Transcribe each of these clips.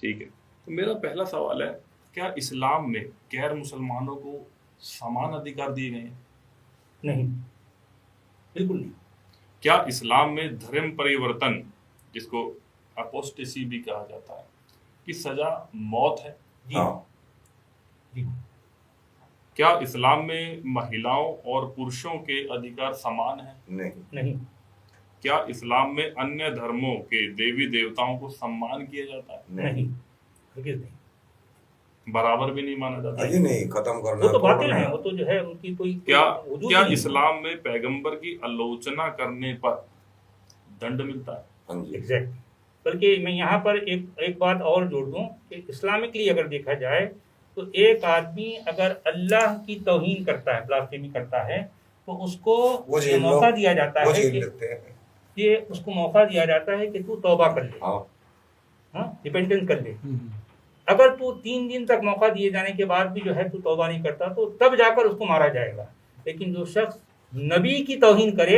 ठीक है, तो मेरा पहला सवाल है, क्या इस्लाम में गैर मुसलमानों को समान अधिकार दिए गए हैं? नहीं, बिल्कुल नहीं। क्या इस्लाम में धर्म परिवर्तन, जिसको अपोस्टेसी भी कहा जाता है, की सजा मौत है? जी हाँ। जी क्या इस्लाम में महिलाओं और पुरुषों के अधिकार समान हैं? नहीं। नहीं। क्या इस्लाम में अन्य धर्मों के देवी देवताओं को सम्मान किया जाता है? नहीं, हरगिज़ नहीं। बराबर भी नहीं माना जाता अजी है? नहीं, खत्म करना वो तो है, बातिल तोड़ना है, है। वो तो जो है उनकी कोई क्या वजूद क्या नहीं है। इस्लाम में पैगंबर की आलोचना करने पर दंड मिलता है? हाँ जी। एग्जैक्ट। बल्कि मैं यहाँ पर एक बात और जोड़ दूँ कि इस्लामिकली अगर देखा जाए तो एक आदमी अगर अल्लाह की तौहीन करता है, ब्लास्फेमी करता है, तो उसको वो ये जेल मौका दिया जाता वो है जेल कि लेते हैं। ये उसको मौका दिया जाता है कि तू तौबा कर ले, हाँ। हाँ, रिपेंटेंस कर ले। अगर तू 3 दिन तक मौका दिए जाने के बाद भी जो है तू तौबा नहीं करता तो तब जाकर उसको मारा जाएगा। लेकिन जो शख्स नबी की तौहीन करे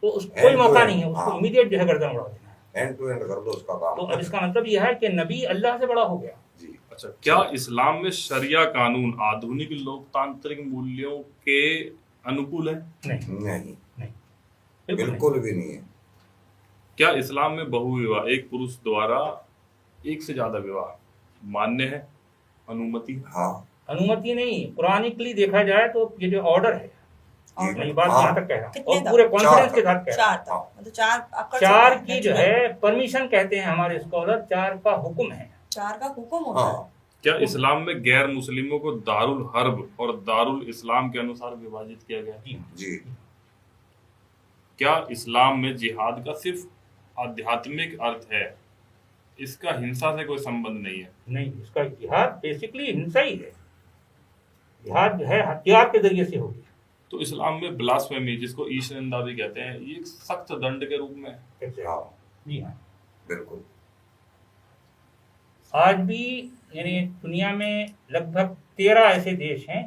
तो उसको कोई मौका नहीं है, उसको इमीडिएट जो है गर्दन उड़ा देना है। एंड टू एंड कर दो उसका काम। तो अब इसका मतलब यह है कि नबी अल्लाह से बड़ा हो गया। जी। अच्छा, क्या इस्लाम में शरिया कानून आधुनिक लोकतांत्रिक मूल्यों के अनुकूल है? नहीं, नहीं, बिल्कुल नहीं। बिल्कुल भी नहीं है। क्या इस्लाम में बहुविवाह, एक पुरुष द्वारा एक से ज्यादा विवाह मान्य है, अनुमति है? हाँ। अनुमति नहीं, कुरानिकली देखा जाए तो ये जो ऑर्डर है, और मैं ये बात हाँ। यहाँ तक कह रहा हूँ कितने और तक? पूरे कॉन्फिडेंस के चार साथ कह रहा हूँ। 4 तक, मतलब 4 आपका 4 की जो है परमिशन कहते हैं हमारे स्कॉलर, 4 का हुक्म है। 4 का हुक्म होता है। हाँ। क्या इस्लाम में गैर मुस्लिमों को दारुल हर्ब और दारुल इस्लाम के अनुसार विभाजित किया गया है? जी हाँ। जी। क्या इस्लाम में जिहाद का सिर्फ आध्यात्मिक अर्थ है, इसका हिंसा से कोई संबंध नहीं है? नहीं, इसका जिहाद बेसिकली हिंसा ही है। जिहाद जो है हथियार के जरिए से होगी। तो इस्लाम में ब्लास्फेमी, जिसको ईशनिंदा भी कहते हैं, ये एक सख्त दंड के रूप में है। हाँ, जी हाँ। बिल्कुल। आज भी यानी दुनिया में लगभग 13 ऐसे देश हैं,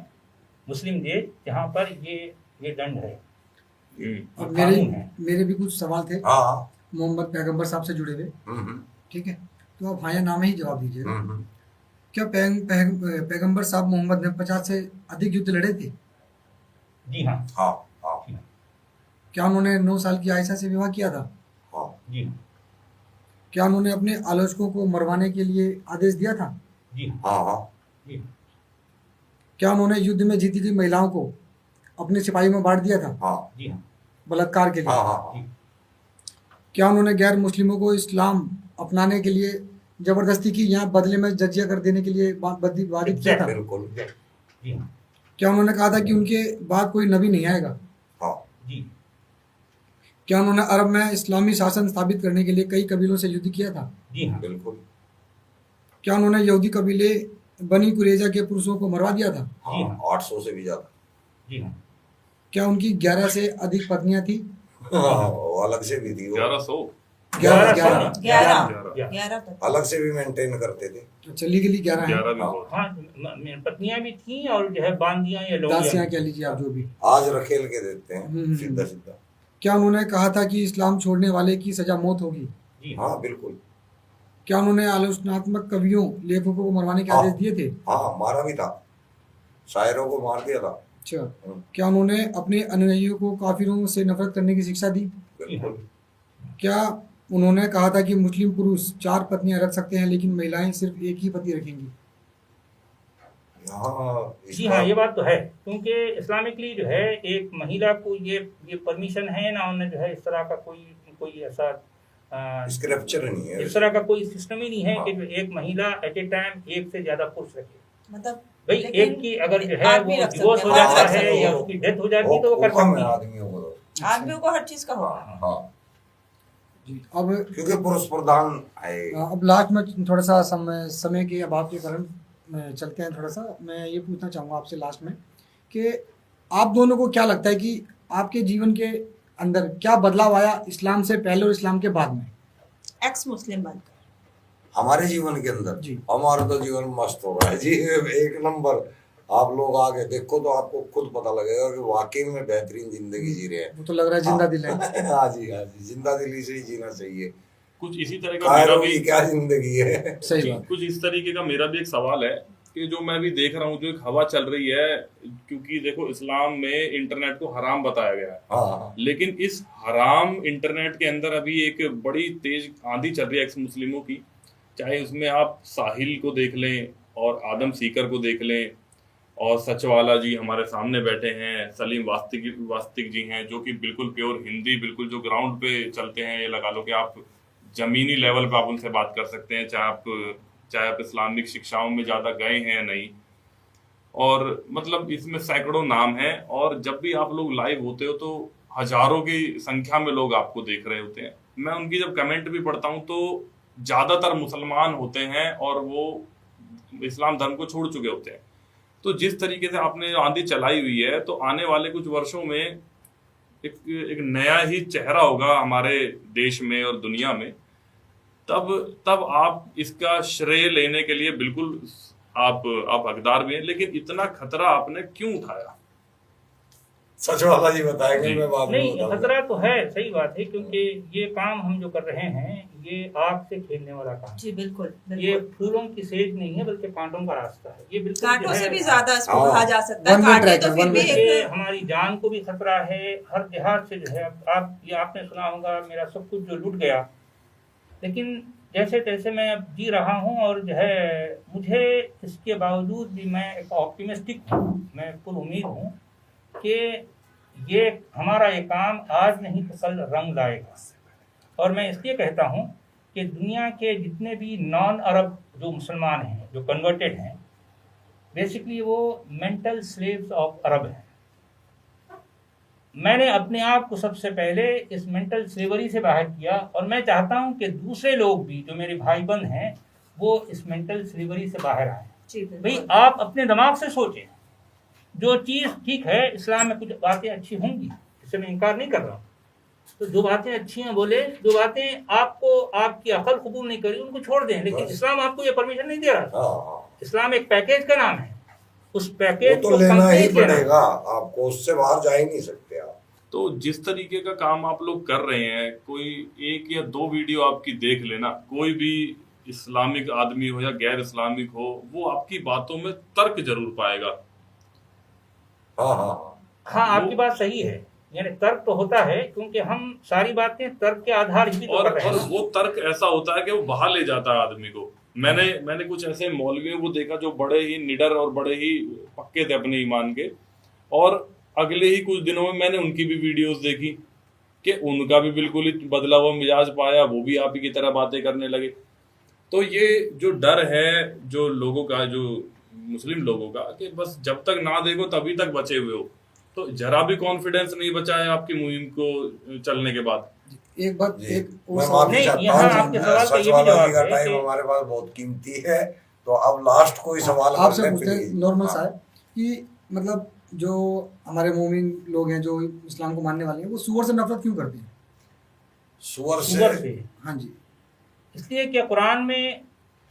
मुस्लिम देश, जहाँ पर ये दंड है, अब कानून है। मेरे भी कुछ सवाल थे हाँ। मोहम्मद पैगंबर साहब से जुड़े हुए, हम्म, ठीक है, तो आप हाँ या ना में ही जवाब दीजिएगा। हम्म। क्या पैगंबर साहब मोहम्मद ने 50 से अधिक युद्ध लड़े थे? जी हाँ। हाँ। हाँ। क्या उन्होंने 9 साल की आयशा से विवाह किया था? हाँ। जी हाँ। क्या उन्होंने अपने आलोचकों को मरवाने के लिए आदेश दिया था? जी हाँ। हाँ। हाँ। जी हाँ। क्या उन्होंने युद्ध में जीती हुई महिलाओं को अपने सिपाही में बांट दिया था हाँ। जी हाँ। बलात्कार के लिए? हाँ। हाँ। जी। क्या उन्होंने गैर मुस्लिमों को इस्लाम अपनाने के लिए जबरदस्ती की, यहाँ बदले में जजिया कर देने के लिए वाजिब किया था? बिल्कुल। जी हाँ। क्या उन्होंने कहा था कि उनके बाद कोई नबी नहीं आएगा? हाँ। जी। क्या उन्होंने अरब में इस्लामी शासन स्थापित करने के लिए कई कबीलों से युद्ध किया था? जी हाँ। बिल्कुल। क्या उन्होंने यहूदी कबीले बनी कुरैजा के पुरुषों को मरवा दिया था? जी हाँ। 800 से भी ज्यादा। जी हाँ। क्या उनकी 11 से अधिक पत्नियां थी? हाँ, वो अलग से भी थी। वो 1100? 11 11 तक। अलग से भी मेंटेन करते थे। अच्छा, लीगली 11 है। 11 भी हाँ। बहुत। हाँ, पत्नियां भी थी और जो है बांदियां या दासियां लोगियां। कह लीजिए आप, जो भी। आज रखेल के देते हैं सीधा सीधा। क्या उन्होंने कहा था कि इस्लाम छोड़ने वाले की सजा मौत होगी? जी हाँ। हाँ, बिल्कुल। क्या उन्होंने आलोचनात्मक कवियों लेखकों को मरवाने के आदेश दिए थे? हाँ, मारा भी था, शायरों को मार दिया था। अच्छा, क्या उन्होंने अपने अनुयायियों को काफिरों से नफरत करने की शिक्षा दी? बिल्कुल। क्या उन्होंने कहा था कि मुस्लिम पुरुष 4 पत्नियां रख सकते हैं लेकिन महिलाएं सिर्फ एक ही पति रखेंगी? हाँ, जी हाँ, ये बात तो है, क्योंकि इस्लामिकली जो है एक महिला को ये परमिशन है ना, उन्हें जो है इस तरह का कोई ऐसा स्क्रिप्चर नहीं है। इस तरह का कोई सिस्टम ही नहीं है कि हाँ। जो एक महिला एट ए टाइम एक से ज्यादा पुरुष रखे। मतलब भाई लेकिन एक की अगर जो है आदमी वो रख सकते डिवोर्स हो हैं, जाता रख सकते है हैं। या उसकी डेथ हो जाती है तो वो कर हुक्म सकती है है। आदमियों को तो। आदमियों को हर चीज का होगा। हाँ, हाँ, जी, अब क्योंकि पुरुष प्रधान है। अब लास्ट में थोड़ा सा समय के अभाव के कारण चलते हैं। थोड़ा सा मैं ये पूछना चाहूँगा आपसे लास्ट में कि आप दोनों को क्या लगता है कि आपके जीवन के अंदर क्या बदलाव आया इस्लाम से पहले और इस्लाम के बाद में? एक्स मुस्लिम बनकर हमारे जीवन के अंदर जी। हमारा तो जीवन मस्त हो रहा है जी, एक नंबर। आप लोग आगे देखो तो आपको खुद पता लगेगा कि वाकई में बेहतरीन जिंदगी जी रहे हैं। वो तो लग रहा है जिंदा दिल है। हाँ जी, हाँ जी, जिंदा दिली से ही जीना चाहिए। कुछ इसी तरह का मेरा कायरों भी की क्या जिंदगी है। सही बात। कुछ इस तरीके का मेरा भी एक सवाल है कि जो मैं भी देख रहा हूँ, जो एक हवा चल रही है, क्योंकि देखो इस्लाम में इंटरनेट को हराम बताया गया है, हाँ लेकिन इस हराम इंटरनेट के अंदर अभी एक बड़ी तेज आंधी चल रही है एक्स मुस्लिमों की। चाहे उसमें आप साहिल को देख लें और आदम सीकर को देख लें, और सचवाला जी हमारे सामने बैठे हैं, सलीम वास्तिक जी हैं, जो कि बिल्कुल प्योर हिंदी, बिल्कुल जो ग्राउंड पे चलते हैं। ये लगा लो कि आप जमीनी लेवल पे आप उनसे बात कर सकते हैं, चाहे आप इस्लामिक शिक्षाओं में ज़्यादा गए हैं या नहीं। और मतलब इसमें सैकड़ों नाम हैं, और जब भी आप लोग लाइव होते हो तो हजारों की संख्या में लोग आपको देख रहे होते हैं। मैं उनकी जब कमेंट भी पढ़ता हूँ तो ज़्यादातर मुसलमान होते हैं और वो इस्लाम धर्म को छोड़ चुके होते हैं। तो जिस तरीके से आपने आंधी चलाई हुई है, तो आने वाले कुछ वर्षों में एक नया ही चेहरा होगा हमारे देश में और दुनिया में। तब आप इसका श्रेय लेने के लिए बिल्कुल आप हकदार भी हैं, लेकिन इतना खतरा आपने क्यों उठाया? सचवाला जी बताएंगे, मैं बाद में नहीं, बताऊंगा। खतरा तो है, सही बात है, क्योंकि ये काम हम जो कर रहे हैं ये आग से खेलने वाला काम जी बिल्कुल, ये बिल्कुल। फूलों की सेज नहीं है, बल्कि कांटों का रास्ता है। ये बिल्कुल कांटों जो से है, भी ज्यादा इसको हाँ। कहा जा सकता है। One way कांटे track तो है, फिर one भी way ये एक हमारी जान को भी खतरा है, हर लिहाज से जो है। ये आपने सुना होगा मेरा सब कुछ जो लूट गया, लेकिन जैसे तैसे मैं अब जी रहा हूँ, और जो है मुझे इसके बावजूद भी मैं एक ऑप्टिमिस्टिक हूँ, मैं पुर उम्मीद हूँ कि ये हमारा ये काम आज नहीं तो कल रंग लाएगा। और मैं इसलिए कहता हूँ कि दुनिया के जितने भी नॉन अरब जो मुसलमान हैं, जो कन्वर्टेड हैं, बेसिकली वो मेंटल स्लेव्स ऑफ अरब हैं। मैंने अपने आप को सबसे पहले इस मेंटल स्लेवरी से बाहर किया, और मैं चाहता हूं कि दूसरे लोग भी जो मेरे भाई बंद हैं वो इस मेंटल स्लेवरी से बाहर आए। जी बिल्कुल। भाई आप अपने दिमाग से सोचें, जो चीज़ ठीक है, इस्लाम में कुछ बातें अच्छी होंगी, इससे मैं इनकार नहीं कर रहा हूँ, तो जो बातें अच्छी हैं बोले, जो बातें आपको आपकी अकल कबूल नहीं करी उनको छोड़ दें, लेकिन बस। इस्लाम आपको ये परमिशन नहीं दे रहा। हाँ, इस्लाम एक पैकेज का नाम है, उस वो पैकेज तो को लेना ही complete लेना है। पड़ेगा आपको, उससे बाहर जा ही नहीं सकते आप। तो जिस तरीके का काम आप लोग कर रहे हैं, कोई एक या दो वीडियो आपकी देख लेना, कोई भी इस्लामिक आदमी हो या गैर इस्लामिक हो, वो आपकी बातों में तर्क जरूर पाएगा। हाँ हाँ हाँ, आपकी बात सही है, यानी तर्क तो होता है, क्योंकि हम सारी बातें तर्क के आधार ही तो और कर रहे हैं। वो तर्क ऐसा होता है कि वो बहा ले जाता है आदमी को। मैंने कुछ ऐसे मौलवियों को देखा जो बड़े ही निडर और बड़े ही पक्के थे अपने ईमान के, और अगले ही कुछ दिनों में मैंने उनकी भी वीडियोस देखी कि उनका भी बिल्कुल ही बदला हुआ मिजाज पाया, वो भी आप ही की तरह बातें करने लगे। तो ये जो डर है जो लोगों का, जो मुस्लिम लोगों का, कि बस जब तक ना देखो तभी तक बचे हुए हो, तो जरा भी कॉन्फिडेंस नहीं बचा है आपकी मुहिम को चलने के बाद। एक बात, जी। एक मैं और माफी नहीं, चाहता यहाँ हूँ, आपके सवाल का ये भी सचवाला जवाब जी का है टाइम कि- हमारे पास बहुत कीमती है, तो अब लास्ट कोई सवाल कर आपसे लें, पूछते हैं फिर- नॉर्मल हाँ। साहब कि मतलब जो हमारे मोमिन लोग हैं जो इस्लाम को मानने वाले हैं, वो सूअर से नफरत क्यों करते हैं? सुअर सुअर से से हाँ जी। इसलिए कि कुरान में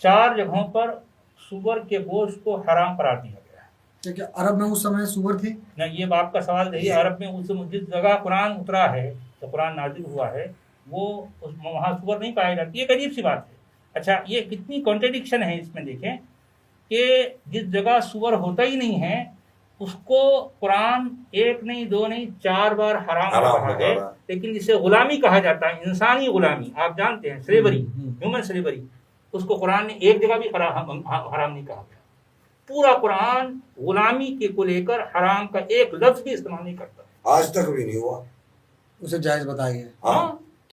4 जगहों पर सुअर के गोश्त को हराम करार दिया गया है। क्या क्या अरब में उस समय सूअर थे? ना, ये आपका सवाल नहीं। अरब में उस जिस जगह कुरान उतरा है, तो कुरान नाजिल हुआ है, वो वहाँ सुअर नहीं पाई जाती। एक अजीब सी बात है। अच्छा, ये कितनी कॉन्ट्रडिक्शन है इसमें, देखें कि जिस जगह सुअर होता ही नहीं है उसको कुरान 1 नहीं 2 नहीं 4 बार हराम कर हराम रहा कर है, रहा है। लेकिन इसे गुलामी कहा जाता है, इंसानी गुलामी, आप जानते हैं, स्लेवरी, ह्यूमन स्लेवरी। उसको कुरान ने एक जगह भी हराम नहीं कहा गया। पूरा कुरान गुलामी के को लेकर हराम का एक लफ्ज भी इस्तेमाल नहीं करता। आज तक भी नहीं हुआ। उसे जायज बताया गया। हाँ हाँ,